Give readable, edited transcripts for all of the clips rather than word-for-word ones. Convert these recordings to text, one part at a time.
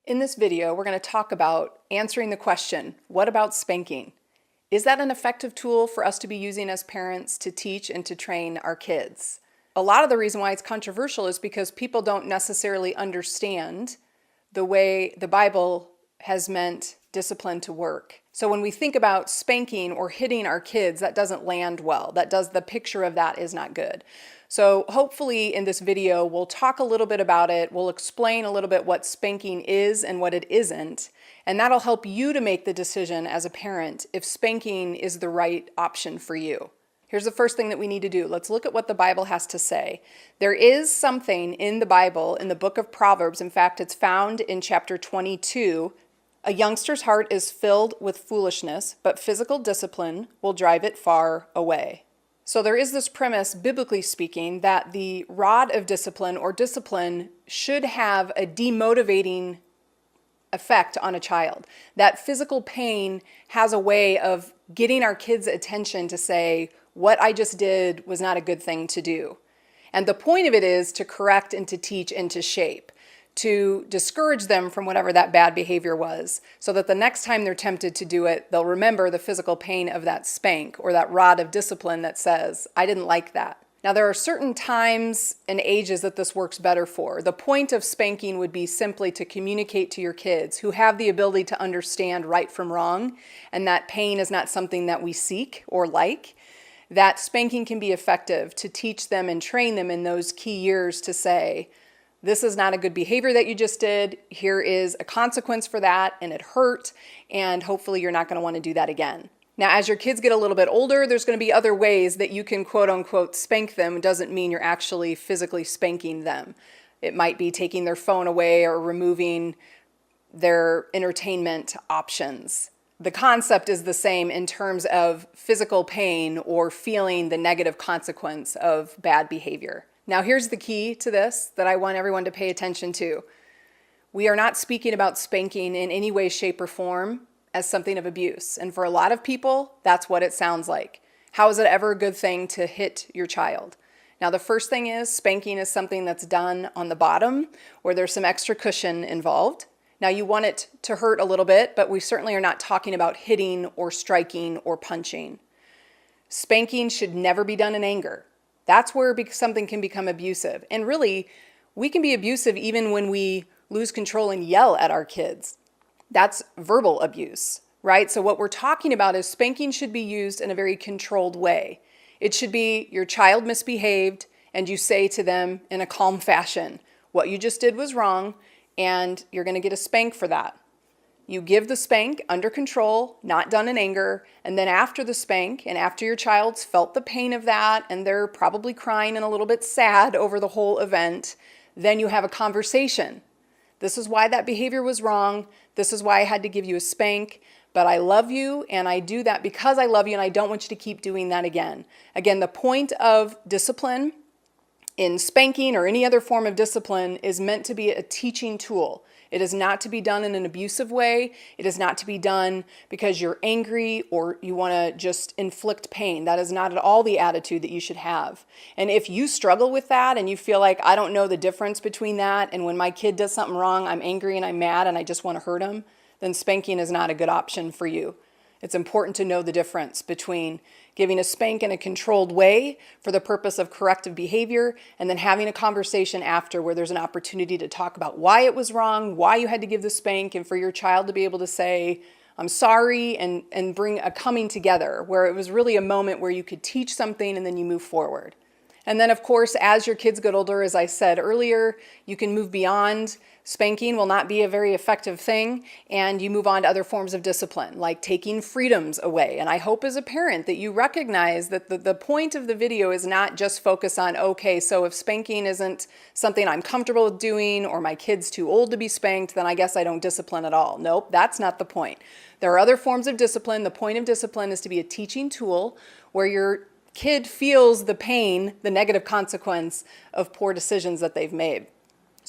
In this video, we're going to talk about answering the question, what about spanking? Is that an effective tool for us to be using as parents to teach and to train our kids? A lot of the reason why it's controversial is because people don't necessarily understand the way the Bible has meant discipline to work. So when we think about spanking or hitting our kids, that doesn't land well. The picture of that is not good. So hopefully in this video, we'll talk a little bit about it. We'll explain a little bit what spanking is and what it isn't. And that'll help you to make the decision as a parent if spanking is the right option for you. Here's the first thing that we need to do. Let's look at what the Bible has to say. There is something in the Bible, in the book of Proverbs. In fact, it's found in chapter 22. A youngster's heart is filled with foolishness, but physical discipline will drive it far away. So there is this premise, biblically speaking, that the rod of discipline or discipline should have a demotivating effect on a child. That physical pain has a way of getting our kids' attention to say, what I just did was not a good thing to do. And the point of it is to correct and to teach and to shape, to discourage them from whatever that bad behavior was, so that the next time they're tempted to do it, they'll remember the physical pain of that spank or that rod of discipline that says, I didn't like that. Now, there are certain times and ages that this works better for. The point of spanking would be simply to communicate to your kids who have the ability to understand right from wrong, and that pain is not something that we seek or like. That spanking can be effective to teach them and train them in those key years to say, this is not a good behavior that you just did. Here is a consequence for that, and it hurt, and hopefully you're not going to want to do that again. Now, as your kids get a little bit older, there's going to be other ways that you can quote-unquote spank them. It doesn't mean you're actually physically spanking them. It might be taking their phone away or removing their entertainment options. The concept is the same in terms of physical pain or feeling the negative consequence of bad behavior. Now, here's the key to this that I want everyone to pay attention to. We are not speaking about spanking in any way, shape, or form as something of abuse. And for a lot of people, that's what it sounds like. How is it ever a good thing to hit your child? Now, the first thing is spanking is something that's done on the bottom where there's some extra cushion involved. Now, you want it to hurt a little bit, but we certainly are not talking about hitting or striking or punching. Spanking should never be done in anger. That's where something can become abusive. And really, we can be abusive even when we lose control and yell at our kids. That's verbal abuse, right? So what we're talking about is spanking should be used in a very controlled way. It should be your child misbehaved and you say to them in a calm fashion, what you just did was wrong and you're going to get a spank for that. You give the spank under control, not done in anger, and then after the spank and after your child's felt the pain of that and they're probably crying and a little bit sad over the whole event, then you have a conversation. This is why that behavior was wrong. This is why I had to give you a spank, but I love you and I do that because I love you and I don't want you to keep doing that again. Again, the point of discipline in spanking or any other form of discipline is meant to be a teaching tool. It is not to be done in an abusive way. It is not to be done because you're angry or you want to just inflict pain. That is not at all the attitude that you should have. And if you struggle with that and you feel like I don't know the difference between that and when my kid does something wrong, I'm angry and I'm mad and I just want to hurt him, then spanking is not a good option for you. It's important to know the difference between giving a spank in a controlled way for the purpose of corrective behavior and then having a conversation after where there's an opportunity to talk about why it was wrong, why you had to give the spank, and for your child to be able to say, I'm sorry, and bring a coming together where it was really a moment where you could teach something and then you move forward. And then, of course, as your kids get older, as I said earlier, you can move beyond. Spanking will not be a very effective thing, and you move on to other forms of discipline, like taking freedoms away. And I hope as a parent that you recognize that the point of the video is not just focus on, okay, so if spanking isn't something I'm comfortable with doing or my kid's too old to be spanked, then I guess I don't discipline at all. Nope, that's not the point. There are other forms of discipline. The point of discipline is to be a teaching tool where your kid feels the pain, the negative consequence of poor decisions that they've made.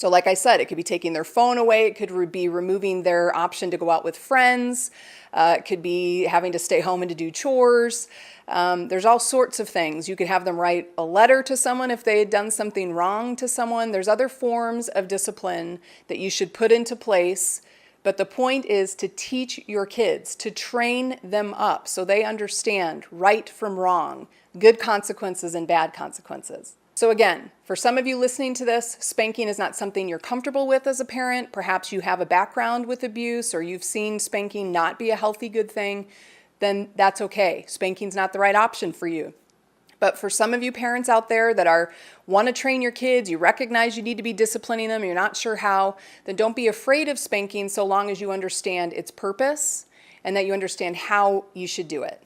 So like I said, it could be taking their phone away. It could be removing their option to go out with friends. It could be having to stay home and to do chores. There's all sorts of things. You could have them write a letter to someone if they had done something wrong to someone. There's other forms of discipline that you should put into place. But the point is to teach your kids, to train them up so they understand right from wrong, good consequences and bad consequences. So again, for some of you listening to this, spanking is not something you're comfortable with as a parent. Perhaps you have a background with abuse or you've seen spanking not be a healthy, good thing. Then that's okay. Spanking's not the right option for you. But for some of you parents out there that want to train your kids, you recognize you need to be disciplining them, you're not sure how, then don't be afraid of spanking so long as you understand its purpose and that you understand how you should do it.